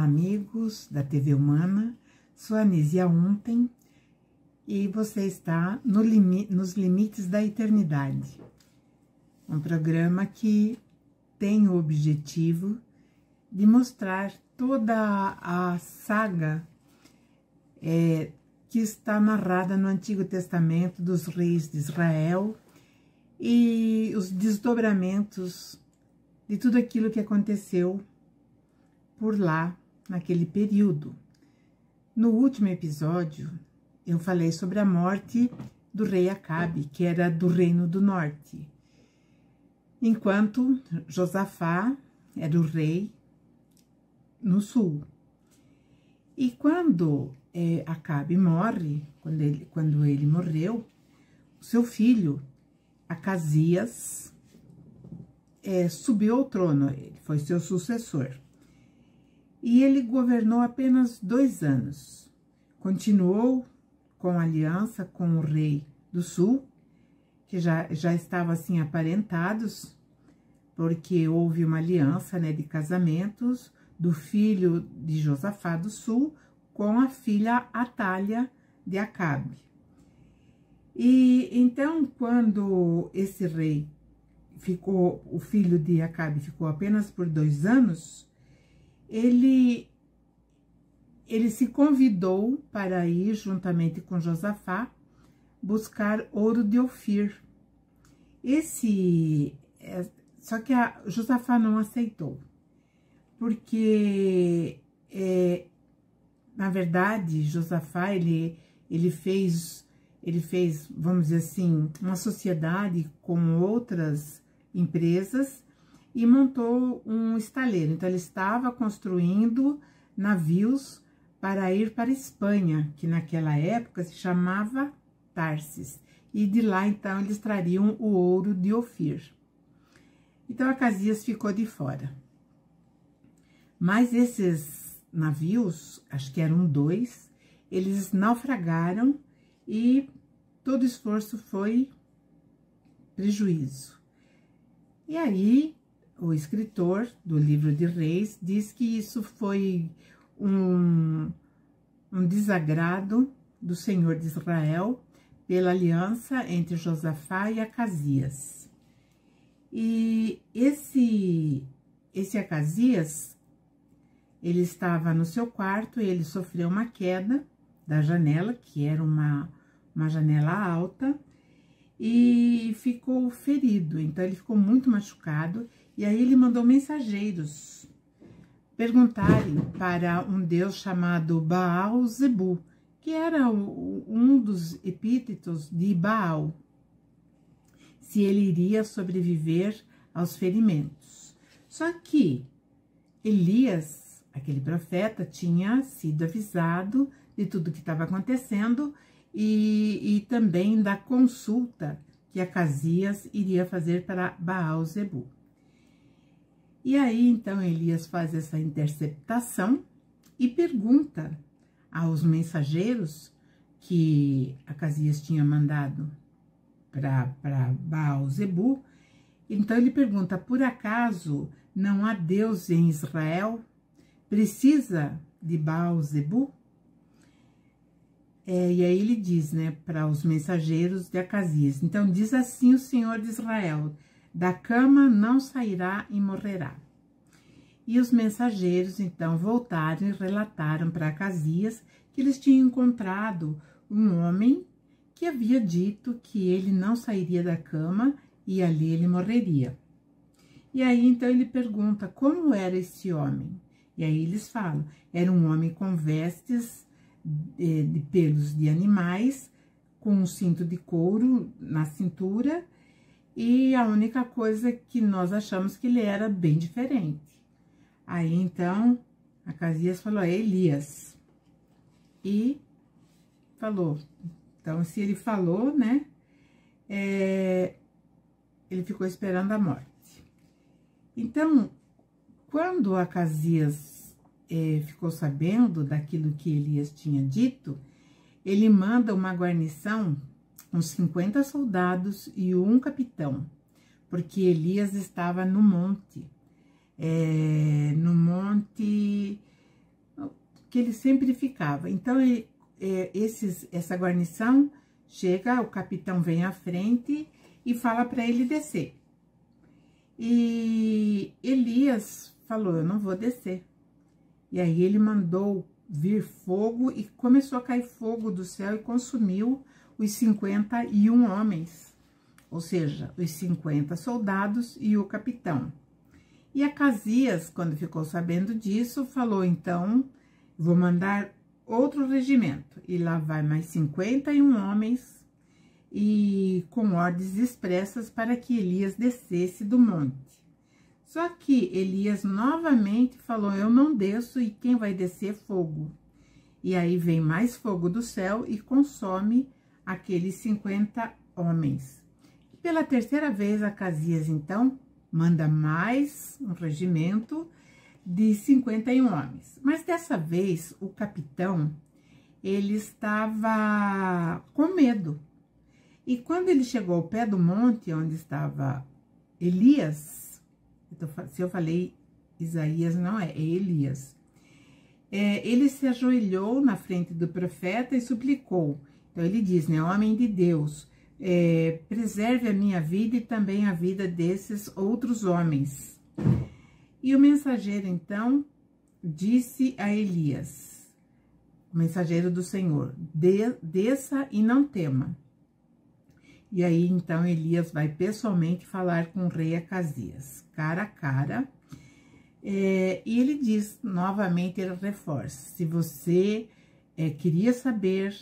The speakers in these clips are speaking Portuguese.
Olá, amigos da TV Humana, sou a Anísia Ontem e você está nos Limites da Eternidade, um programa que tem o objetivo de mostrar toda a saga que está narrada no Antigo Testamento dos reis de Israel e os desdobramentos de tudo aquilo que aconteceu por lá, naquele período. No último episódio, eu falei sobre a morte do rei Acabe, que era do Reino do Norte, enquanto Josafá era o rei no sul. E quando Acabe morre, quando ele morreu, o seu filho, Acasias, subiu ao trono, ele foi seu sucessor. E ele governou apenas 2 anos. Continuou com aliança com o rei do sul, que já estavam assim aparentados, porque houve uma aliança de casamentos do filho de Josafá do sul com a filha Atália de Acabe. E então, quando esse rei o filho de Acabe ficou apenas por 2 anos, ele se convidou para ir, juntamente com Josafá, buscar ouro de Ofir. Só que Josafá não aceitou, porque, na verdade, Josafá, ele fez, vamos dizer assim, uma sociedade com outras empresas, e montou um estaleiro. Então, ele estava construindo navios para ir para a Espanha, que naquela época se chamava Tarsis. E de lá, então, eles trariam o ouro de Ofir. Então, Acasias ficou de fora. Mas esses navios, acho que eram 2, eles naufragaram e todo esforço foi prejuízo. E aí, o escritor do livro de Reis diz que isso foi um desagrado do Senhor de Israel pela aliança entre Josafá e Acasias. E esse Acasias, ele estava no seu quarto e ele sofreu uma queda da janela, que era uma janela alta, e ficou ferido. Então, ele ficou muito machucado. E aí ele mandou mensageiros perguntarem para um deus chamado Baal-zebu, que era um dos epítetos de Baal, se ele iria sobreviver aos ferimentos. Só que Elias, aquele profeta, tinha sido avisado de tudo que estava acontecendo e também da consulta que Acasias iria fazer para Baal-zebu. E aí, então, Elias faz essa interceptação e pergunta aos mensageiros que Acasias tinha mandado para Baal-zebu. Então, ele pergunta, por acaso não há Deus em Israel? Precisa de Baal-zebu? E aí ele diz, para os mensageiros de Acasias, então diz assim o Senhor de Israel, da cama não sairá e morrerá. E os mensageiros, então, voltaram e relataram para Acasias que eles tinham encontrado um homem que havia dito que ele não sairia da cama e ali ele morreria. E aí, então, ele pergunta como era esse homem. E aí eles falam, era um homem com vestes de pelos de animais, com um cinto de couro na cintura, e a única coisa que nós achamos que ele era bem diferente. Aí, então, Acasias falou, é Elias. E falou. Então, se ele falou, ele ficou esperando a morte. Então, quando Acasias ficou sabendo daquilo que Elias tinha dito, ele manda uma guarnição, uns 50 soldados e um capitão, porque Elias estava no monte que ele sempre ficava. Então, essa guarnição chega, o capitão vem à frente e fala para ele descer. E Elias falou, eu não vou descer. E aí ele mandou vir fogo e começou a cair fogo do céu e consumiu os 51 homens, ou seja, os 50 soldados e o capitão. E Acasias, quando ficou sabendo disso, falou, então, vou mandar outro regimento. E lá vai mais 51 homens e com ordens expressas para que Elias descesse do monte. Só que Elias novamente falou, eu não desço e quem vai descer? Fogo. E aí vem mais fogo do céu e consome aqueles 50 homens. E pela terceira vez, Acasias, então, manda mais um regimento de 51 homens. Mas dessa vez, o capitão, ele estava com medo. E quando ele chegou ao pé do monte, onde estava Elias, se eu falei Isaías, não é Elias. Ele se ajoelhou na frente do profeta e suplicou. Então, ele diz, né, homem de Deus, preserve a minha vida e também a vida desses outros homens. E o mensageiro, então, disse a Elias, o mensageiro do Senhor, desça e não tema. E aí, então, Elias vai pessoalmente falar com o rei Acasias, cara a cara. E ele diz, novamente, ele reforça, se você queria saber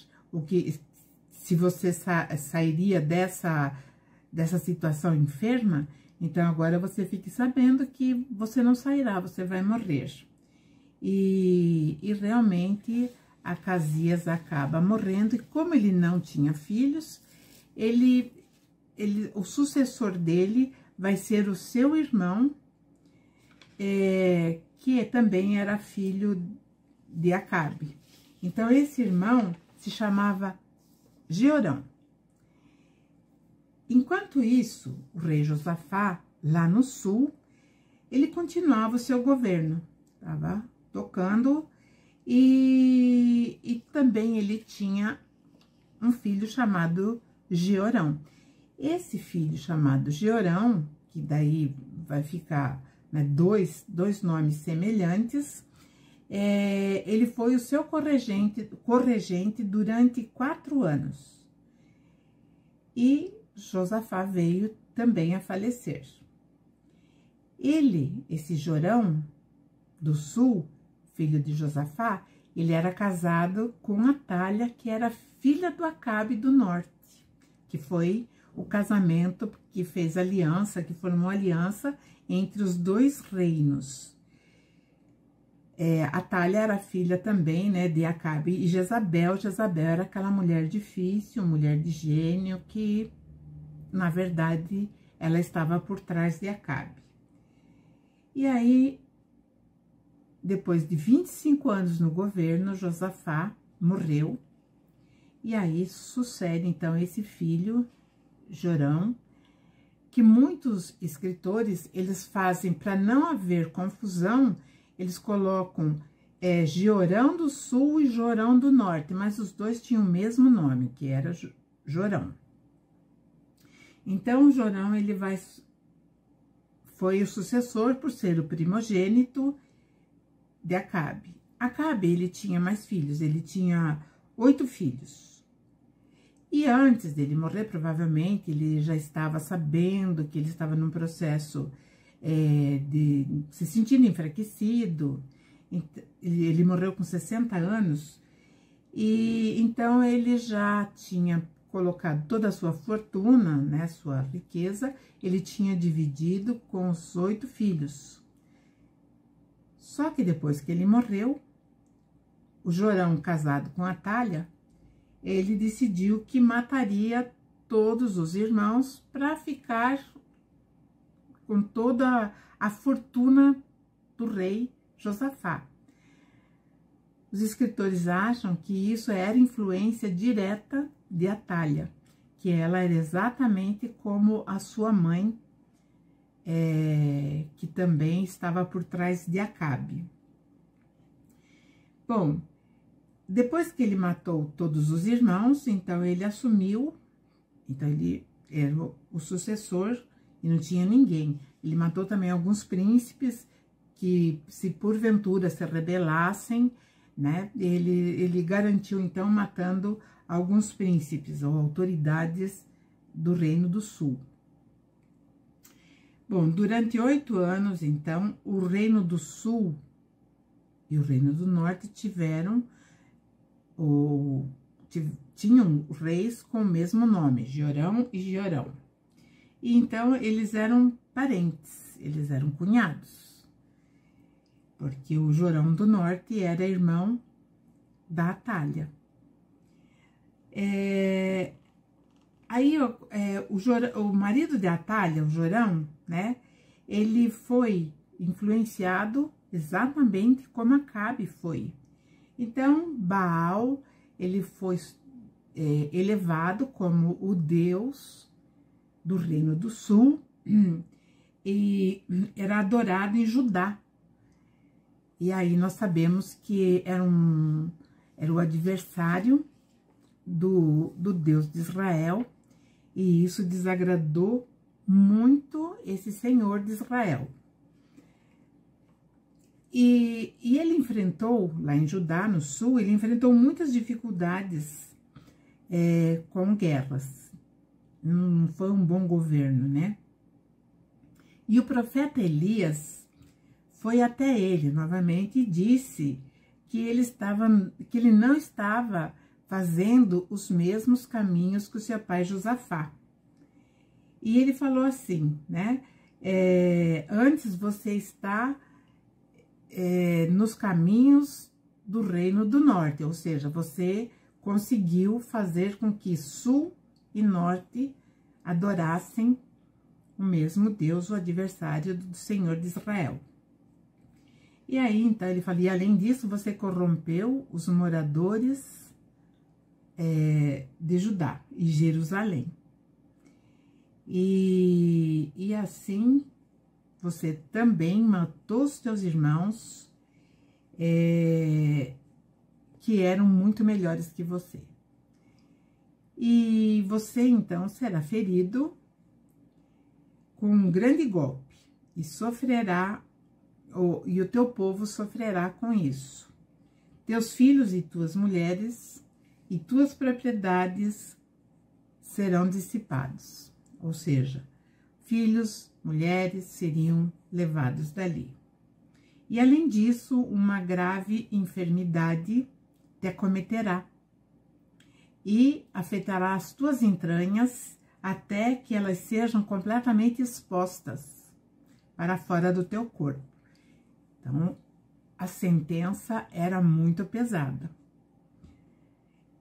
se você sairia dessa situação enferma, então agora você fique sabendo que você não sairá, você vai morrer. E realmente, Acasias acaba morrendo, e como ele não tinha filhos, o sucessor dele vai ser o seu irmão, que também era filho de Acabe. Então, esse irmão se chamava Jeorão. Enquanto isso, o rei Josafá, lá no sul, ele continuava o seu governo, estava tocando, e também ele tinha um filho chamado Jeorão. Esse filho chamado Jeorão, que daí vai ficar, né, dois nomes semelhantes, ele foi o seu corregente durante 4 anos. E Josafá veio também a falecer. Esse Jorão do sul, filho de Josafá, ele era casado com Atalha, que era filha do Acabe do norte, que foi o casamento que fez aliança, que formou aliança entre os 2 reinos. Atalha era filha também, né, de Acabe e Jezabel. Jezabel era aquela mulher difícil, mulher de gênio, que, na verdade, ela estava por trás de Acabe. E aí, depois de 25 anos no governo, Josafá morreu. E aí sucede, então, esse filho, Jorão, que muitos escritores, eles fazem, para não haver confusão, eles colocam Jeorão do sul e Jorão do norte, mas os 2 tinham o mesmo nome, que era Jorão. Então, Jorão, ele foi o sucessor por ser o primogênito de Acabe. Acabe, ele tinha mais filhos, ele tinha 8 filhos. E antes dele morrer, provavelmente, ele já estava sabendo que ele estava num processo de se sentindo enfraquecido. Ele morreu com 60 anos, e então ele já tinha colocado toda a sua fortuna, né, sua riqueza, ele tinha dividido com os 8 filhos. Só que depois que ele morreu, o Jorão, casado com Atalha, ele decidiu que mataria todos os irmãos para ficar com toda a fortuna do rei Josafá. Os escritores acham que isso era influência direta de Atalha, que ela era exatamente como a sua mãe, que também estava por trás de Acabe. Bom, depois que ele matou todos os irmãos, então ele assumiu, então ele era o sucessor e não tinha ninguém. Ele matou também alguns príncipes que, se porventura se rebelassem, né, ele garantiu, então, matando alguns príncipes ou autoridades do Reino do Sul. Bom, durante 8 anos, então, o Reino do Sul e o Reino do Norte tinham reis com o mesmo nome, Jorão e Giorão. E então eles eram parentes, eles eram cunhados, porque o Jorão do Norte era irmão da Atália. Aí o marido de Atália, o Jorão, né, ele foi influenciado exatamente como Acabe foi. Então, Baal, ele foi elevado como o Deus do Reino do Sul e era adorado em Judá. E aí nós sabemos que era o adversário do Deus de Israel, e isso desagradou muito esse Senhor de Israel. E ele enfrentou, lá em Judá, no sul, ele enfrentou muitas dificuldades com guerras. Não foi um bom governo, né? E o profeta Elias foi até ele novamente e disse que ele não estava fazendo os mesmos caminhos que o seu pai Josafá. E ele falou assim, né? Antes você está nos caminhos do Reino do Norte, ou seja, você conseguiu fazer com que Sul e Norte adorassem o mesmo Deus, o adversário do Senhor de Israel. E aí, então, ele fala, e além disso, você corrompeu os moradores de Judá e Jerusalém. E assim, você também matou os teus irmãos, que eram muito melhores que você. E você, então, será ferido com um grande golpe e sofrerá, e o teu povo sofrerá com isso. Teus filhos e tuas mulheres e tuas propriedades serão dissipados. Ou seja, filhos, mulheres seriam levados dali. E além disso, uma grave enfermidade te acometerá e afetará as tuas entranhas até que elas sejam completamente expostas para fora do teu corpo. Então, a sentença era muito pesada.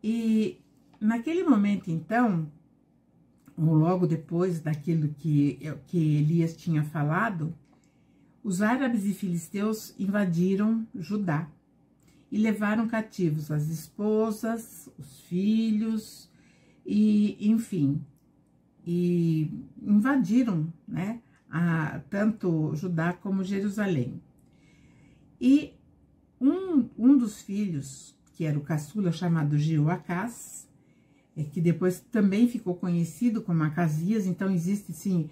E naquele momento, então, ou logo depois daquilo que Elias tinha falado, os árabes e filisteus invadiram Judá e levaram cativos as esposas, os filhos, e enfim, e invadiram, né, tanto Judá como Jerusalém. E um dos filhos, que era o caçula, chamado Jeoacás, que depois também ficou conhecido como Acasias. Então existe sim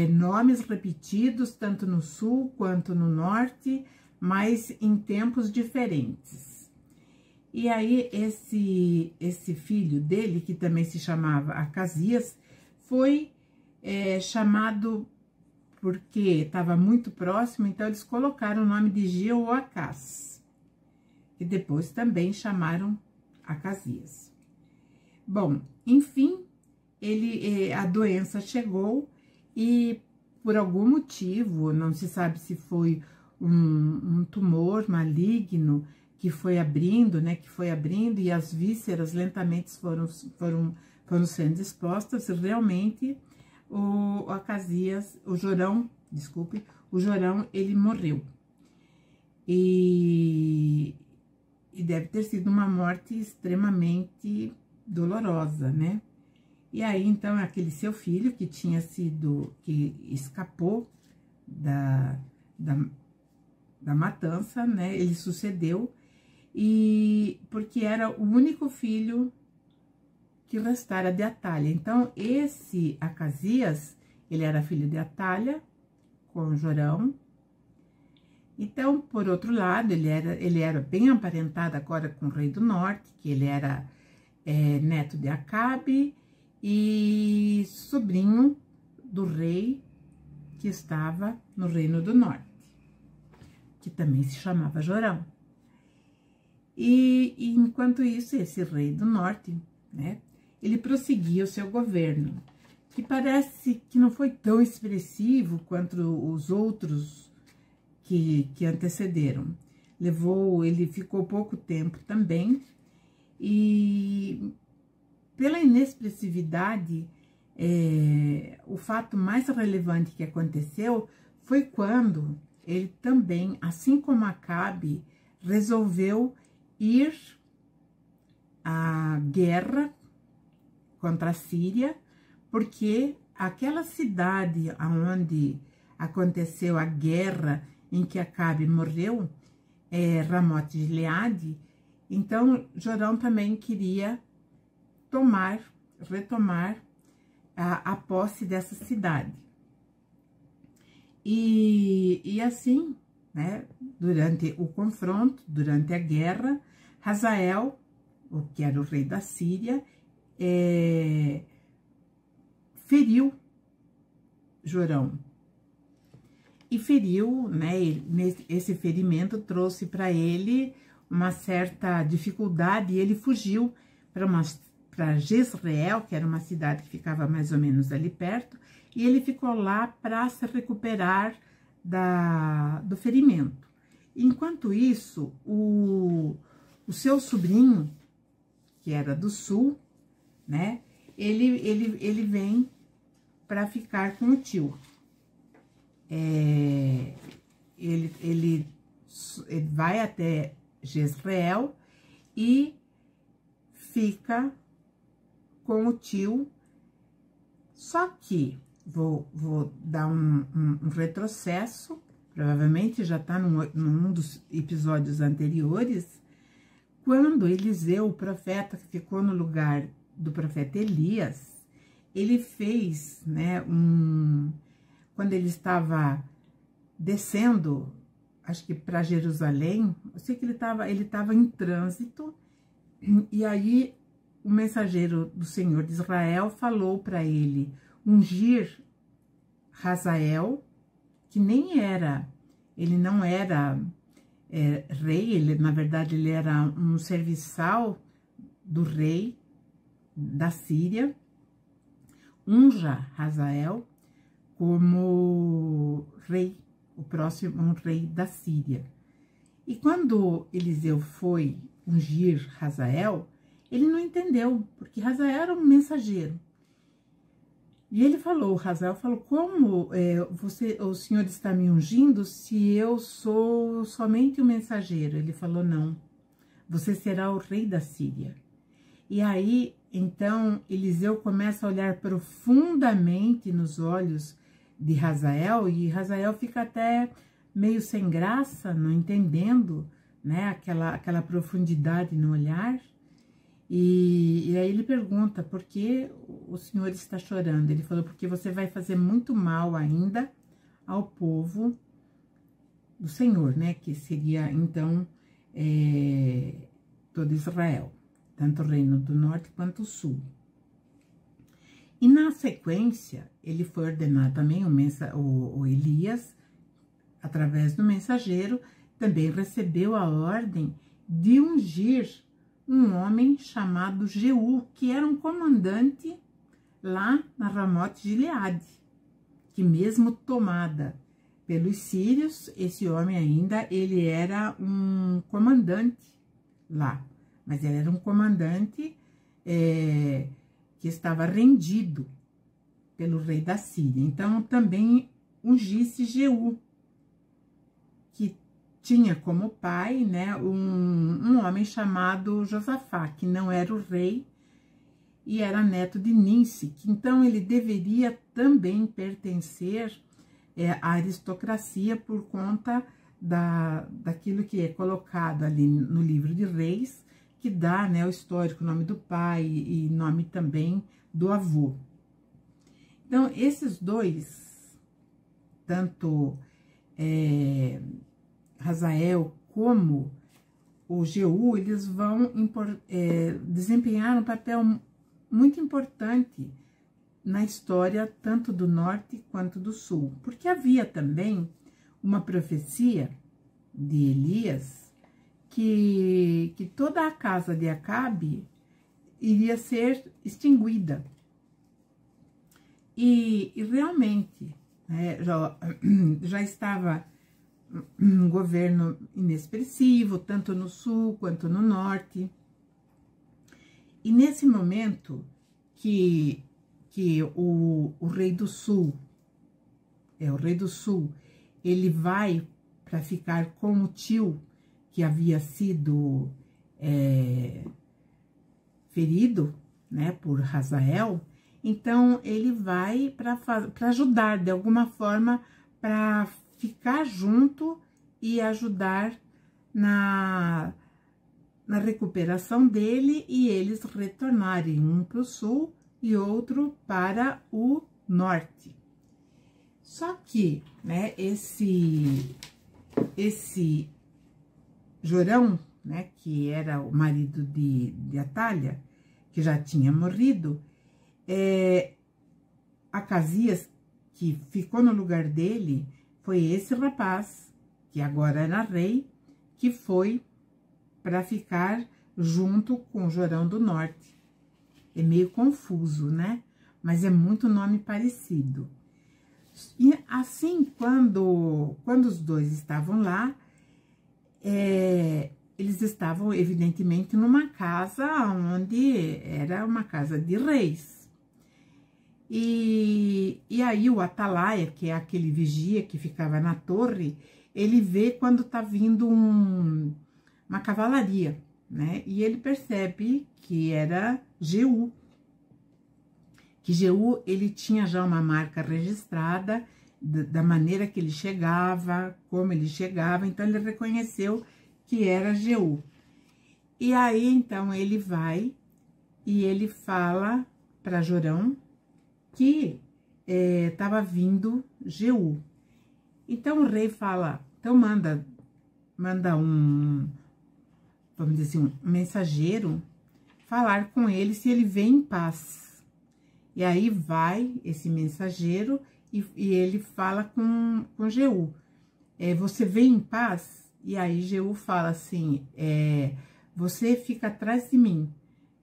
nomes repetidos tanto no sul quanto no norte, mas em tempos diferentes. E aí esse filho dele, que também se chamava Acasias, foi chamado porque estava muito próximo, então eles colocaram o nome de Jeoacás, que depois também chamaram Acasias. Bom, enfim, a doença chegou e por algum motivo, não se sabe se foi um tumor maligno que foi abrindo, né, e as vísceras lentamente foram sendo expostas. Realmente o Jorão, ele morreu. E deve ter sido uma morte extremamente dolorosa, né? E aí, então, aquele seu filho que que escapou da matança, né? Ele sucedeu, e porque era o único filho que restara de Atalha. Então, esse Acasias, ele era filho de Atalha, com Jorão. Então, por outro lado, ele era bem emparentado agora com o rei do norte, que ele era neto de Acabe e sobrinho do rei que estava no reino do norte, que também se chamava Jorão. E enquanto isso, esse rei do norte, né, ele prosseguia o seu governo, que parece que não foi tão expressivo quanto os outros que antecederam. Ele ficou pouco tempo também, e pela inexpressividade, o fato mais relevante que aconteceu foi quando ele também, assim como Acabe, resolveu ir à guerra contra a Síria, porque aquela cidade onde aconteceu a guerra em que Acabe morreu, Ramote de Gileade, então Jorão também queria retomar a posse dessa cidade. E assim, né, durante o confronto, durante a guerra, Hazael, o que era o rei da Síria, feriu Jorão. E feriu, né, esse ferimento trouxe para ele uma certa dificuldade, e ele fugiu para Jezreel, que era uma cidade que ficava mais ou menos ali perto, e ele ficou lá para se recuperar do ferimento. Enquanto isso, o seu sobrinho, que era do sul, né, ele vem para ficar com o tio. Ele vai até Jezreel e fica com o tio, só que vou dar um retrocesso, provavelmente já está num dos episódios anteriores, quando Eliseu, o profeta que ficou no lugar do profeta Elias, ele fez, né, quando ele estava descendo, acho que para Jerusalém, eu sei que ele estava em trânsito, e aí o mensageiro do Senhor de Israel falou para ele ungir Hazael, que ele não era rei, na verdade ele era um serviçal do rei da Síria, unja Hazael como rei, um rei da Síria. E quando Eliseu foi ungir Hazael, ele não entendeu, porque Hazael era um mensageiro. E Hazael falou, como o Senhor está me ungindo se eu sou somente um mensageiro? Ele falou, não, você será o rei da Síria. E aí, então, Eliseu começa a olhar profundamente nos olhos de Hazael, e Hazael fica até meio sem graça, não entendendo, né, aquela profundidade no olhar. E aí ele pergunta, por que o Senhor está chorando? Ele falou, porque você vai fazer muito mal ainda ao povo do Senhor, né? Que seria, então, todo Israel, tanto o reino do norte quanto o sul. E na sequência, ele foi ordenado também, o Elias, através do mensageiro, também recebeu a ordem de ungir um homem chamado Jeú, que era um comandante lá na Ramote de Gileade, que mesmo tomada pelos sírios, esse homem ainda, ele era um comandante lá, mas ele era um comandante que estava rendido pelo rei da Síria. Então, também ungisse Jeú, que tinha como pai, né, um homem chamado Josafá, que não era o rei e era neto de Ninsi, que então ele deveria também pertencer à aristocracia por conta daquilo que é colocado ali no livro de Reis, que dá, né, o histórico, o nome do pai e nome também do avô. Então, esses dois, tanto Hazael como o Jeú, eles vão desempenhar um papel muito importante na história tanto do norte quanto do sul, porque havia também uma profecia de Elias que toda a casa de Acabe iria ser extinguida. E realmente, né, já estava um governo inexpressivo, tanto no sul quanto no norte. E nesse momento que o rei do sul, ele vai para ficar com o tio que havia sido ferido, né, por Hazael. Então, ele vai para ajudar, de alguma forma, para ficar junto e ajudar na recuperação dele e eles retornarem, um para o sul e outro para o norte. Só que, né, esse Jorão, né, que era o marido de Atalha, que já tinha morrido, Acasias, que ficou no lugar dele, foi esse rapaz, que agora era rei, que foi para ficar junto com Jorão do Norte. É meio confuso, né? Mas é muito nome parecido. E assim, quando os dois estavam lá, eles estavam, evidentemente, numa casa onde era uma casa de reis. E aí o Atalaia, que é aquele vigia que ficava na torre, ele vê quando tá vindo uma cavalaria, né? E ele percebe que era Jeú. Que Jeú, ele tinha já uma marca registrada da maneira que ele chegava, como ele chegava, então ele reconheceu que era Jeú. E aí, então, ele vai e ele fala para Jorão que estava vindo Jeú. Então o rei fala, então manda um, vamos dizer assim, um mensageiro falar com ele se ele vem em paz. E aí vai esse mensageiro e ele fala com Jeú. Você vem em paz? E aí Jeú fala assim, você fica atrás de mim.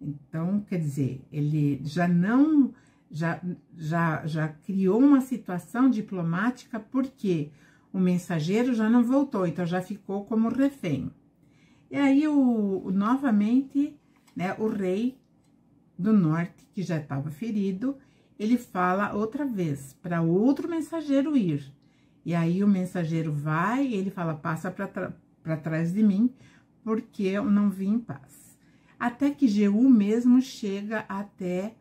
Então, quer dizer, ele já criou uma situação diplomática porque o mensageiro já não voltou, então já ficou como refém. E aí, novamente, né, o rei do norte, que já estava ferido, ele fala outra vez para outro mensageiro ir. E aí o mensageiro vai e ele fala, passa para trás de mim, porque eu não vim em paz. Até que Jeú mesmo chega até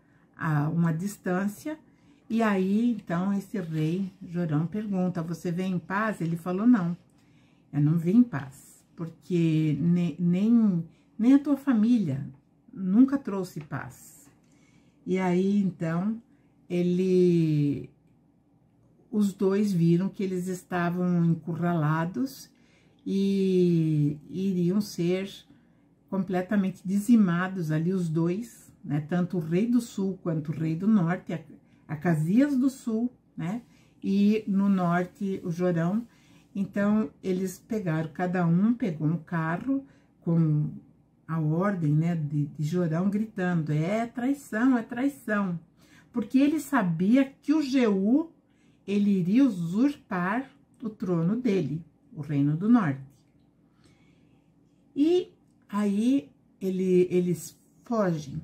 uma distância, e aí, então, esse rei Jorão pergunta, você vem em paz? Ele falou, não, eu não vim em paz, porque nem a tua família nunca trouxe paz. E aí, então, os dois viram que eles estavam encurralados e iriam ser completamente dizimados ali os dois, né? Tanto o rei do sul quanto o rei do norte, Acasias do sul, né? E no norte o Jorão. Então eles pegaram, cada um pegou um carro com a ordem, né, de Jorão gritando, é traição, porque ele sabia que o Jeú, ele iria usurpar o trono dele, o reino do norte. E aí eles fogem,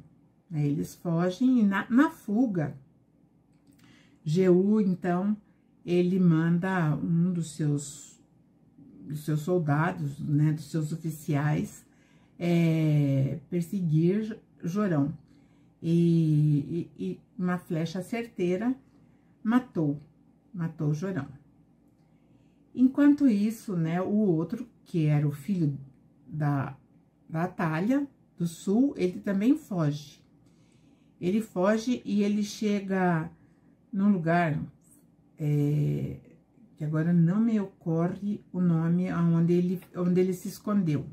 né? Eles fogem e na fuga, Jeú, então, ele manda um dos seus soldados, né, dos seus oficiais, perseguir Jorão. E uma flecha certeira matou Jorão. Enquanto isso, né, o outro, que era o filho da Atalha, do sul, ele também foge. Ele foge e ele chega num lugar, que agora não me ocorre o nome, onde ele se escondeu.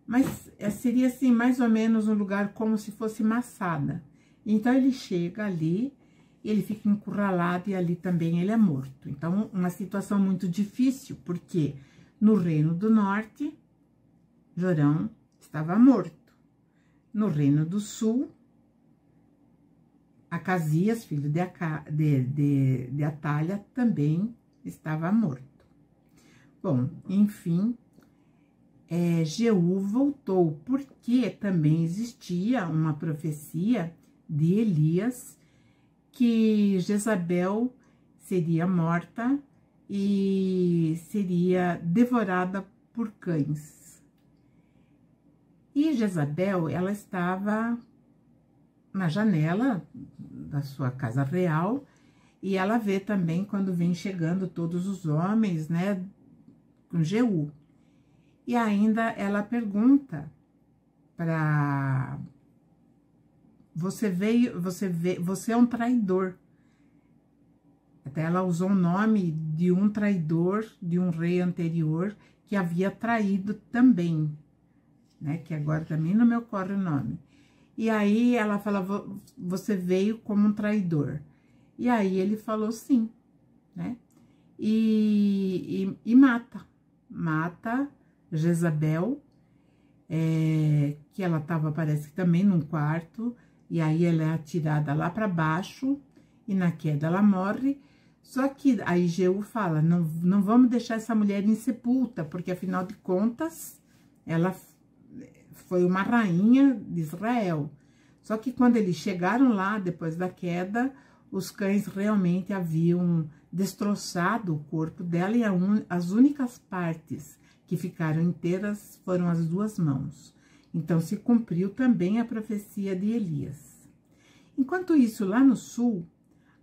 Mas seria assim, mais ou menos um lugar como se fosse Massada. Então ele chega ali, ele fica encurralado e ali também ele é morto. Então, uma situação muito difícil, porque no Reino do Norte, Jorão estava morto. No Reino do Sul, Acasias, filho de Atalha, também estava morto. Bom, enfim, Jeú voltou, porque também existia uma profecia de Elias, que Jezabel seria morta e seria devorada por cães. E Jezabel, ela estava na janela da sua casa real, e ela vê também quando vem chegando todos os homens, né, com Jeú. E ainda ela pergunta para você é um traidor. Até ela usou o nome de um traidor, de um rei anterior, que havia traído também, né? Que agora também não me ocorre o nome. E aí ela fala, você veio como um traidor. E aí ele falou sim, né? E mata Jezabel, que ela estava, parece que também num quarto, e aí ela é atirada lá para baixo, e na queda ela morre. Só que aí Jeú fala, não vamos deixar essa mulher insepulta, porque afinal de contas, ela foi uma rainha de Israel. Só que quando eles chegaram lá, depois da queda, os cães realmente haviam destroçado o corpo dela, e as únicas partes que ficaram inteiras foram as 2 mãos. Então, se cumpriu também a profecia de Elias. Enquanto isso, lá no sul,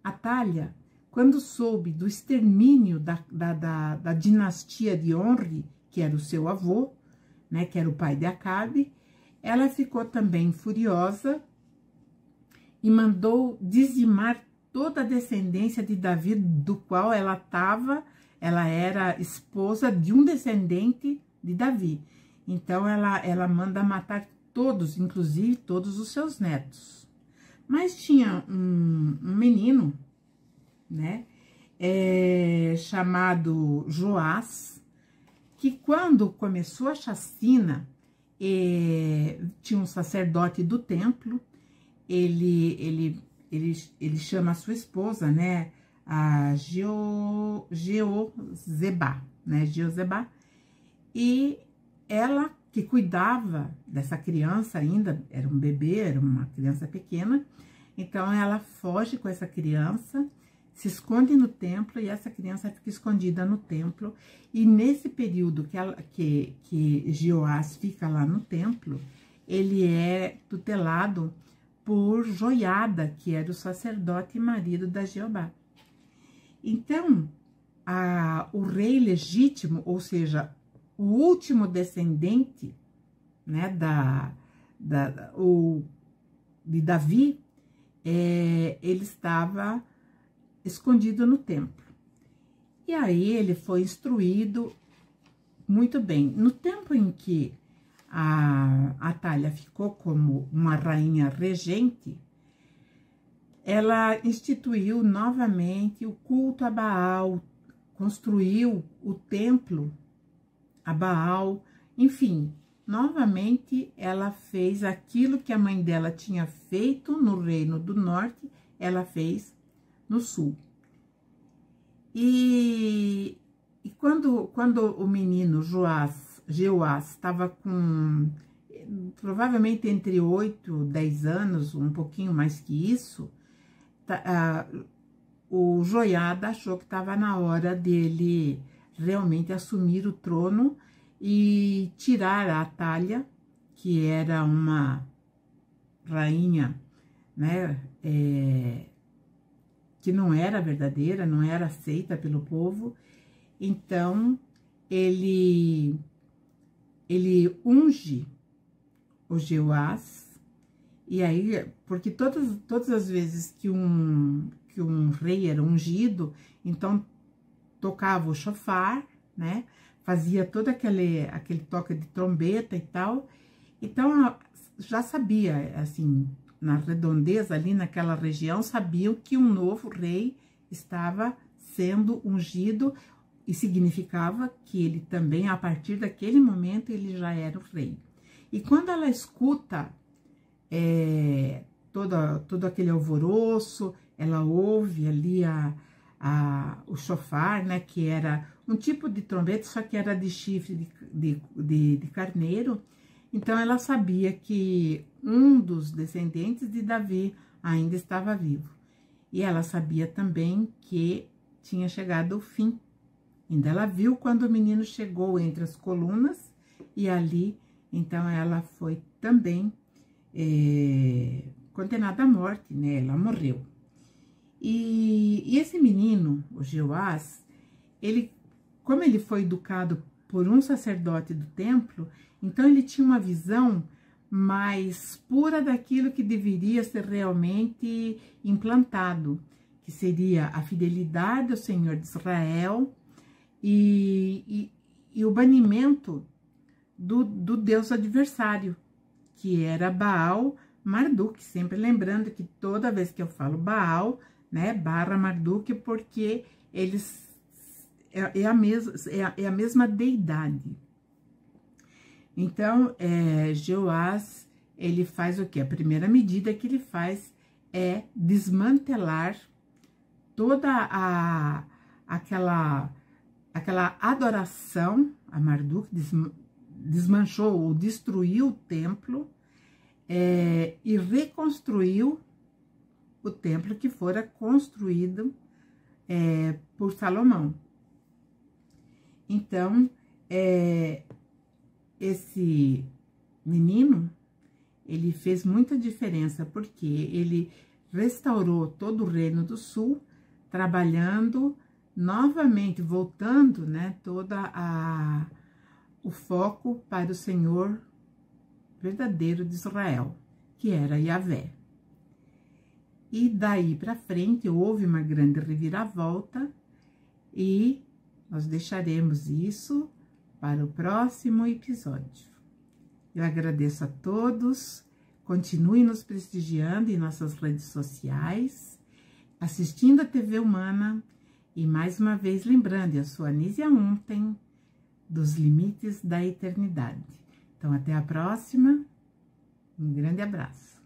Atalha, quando soube do extermínio da dinastia de Onri, que era o seu avô, né, que era o pai de Acabe, ela ficou também furiosa e mandou dizimar toda a descendência de Davi, do qual ela era esposa de um descendente de Davi. Então, ela manda matar todos, inclusive todos os seus netos. Mas tinha um menino, né, chamado Joás, que quando começou a chacina, tinha um sacerdote do templo, ele chama a sua esposa, né, a Jeozebá, né, Jeozebá, e ela que cuidava dessa criança ainda, era um bebê, era uma criança pequena, então ela foge com essa criança, se esconde no templo, e essa criança fica escondida no templo, e nesse período que Jeoás fica lá no templo, ele é tutelado por Joiada, que era o sacerdote e marido da Jeobá. Então, o rei legítimo, ou seja, o último descendente, né, de Davi, ele estava escondido no templo. E aí ele foi instruído muito bem. No tempo em que a Atalha ficou como uma rainha regente, ela instituiu novamente o culto a Baal, construiu o templo a Baal, enfim, novamente ela fez aquilo que a mãe dela tinha feito no Reino do Norte, ela fez no Sul. E quando o menino Joás estava com provavelmente entre 8 e 10 anos, um pouquinho mais que isso, o Joiada achou que estava na hora dele realmente assumir o trono e tirar a Atalha, que era uma rainha, né, que não era verdadeira, não era aceita pelo povo, Então, ele unge o Jeoás, e aí, porque todas as vezes que um rei era ungido, então tocava o chofar, né? Fazia todo aquele toque de trombeta e tal. Então, já sabia, assim, na redondeza ali naquela região, sabiam que um novo rei estava sendo ungido, e significava que ele também, a partir daquele momento, ele já era o rei. E quando ela escuta todo aquele alvoroço, ela ouve ali o chofar, né, que era um tipo de trombeta, só que era de chifre de carneiro. Então, ela sabia que um dos descendentes de Davi ainda estava vivo. E ela sabia também que tinha chegado o fim. Ainda ela viu quando o menino chegou entre as colunas, e ali, então, ela foi também condenada à morte, né? Ela morreu. E esse menino, o Jeoás, como ele foi educado por um sacerdote do templo, então ele tinha uma visão mais pura daquilo que deveria ser realmente implantado, que seria a fidelidade ao Senhor de Israel e o banimento do Deus adversário, que era Baal Marduk. Sempre lembrando que toda vez que eu falo Baal, né, barra Marduk, porque eles é a mesma deidade. Então, Jeoás, ele faz o quê? A primeira medida que ele faz é desmantelar toda aquela adoração a Marduk, desmanchou ou destruiu o templo, e reconstruiu o templo que fora construído por Salomão. Então, esse menino, ele fez muita diferença, porque ele restaurou todo o Reino do Sul, trabalhando novamente, voltando, né, o foco para o Senhor verdadeiro de Israel, que era Yahvé. E daí para frente houve uma grande reviravolta, e nós deixaremos isso para o próximo episódio. Eu agradeço a todos, continue nos prestigiando em nossas redes sociais, assistindo a TV Humana, e mais uma vez lembrando, eu sou Anísia Unten, dos Limites da Eternidade. Então, até a próxima, um grande abraço.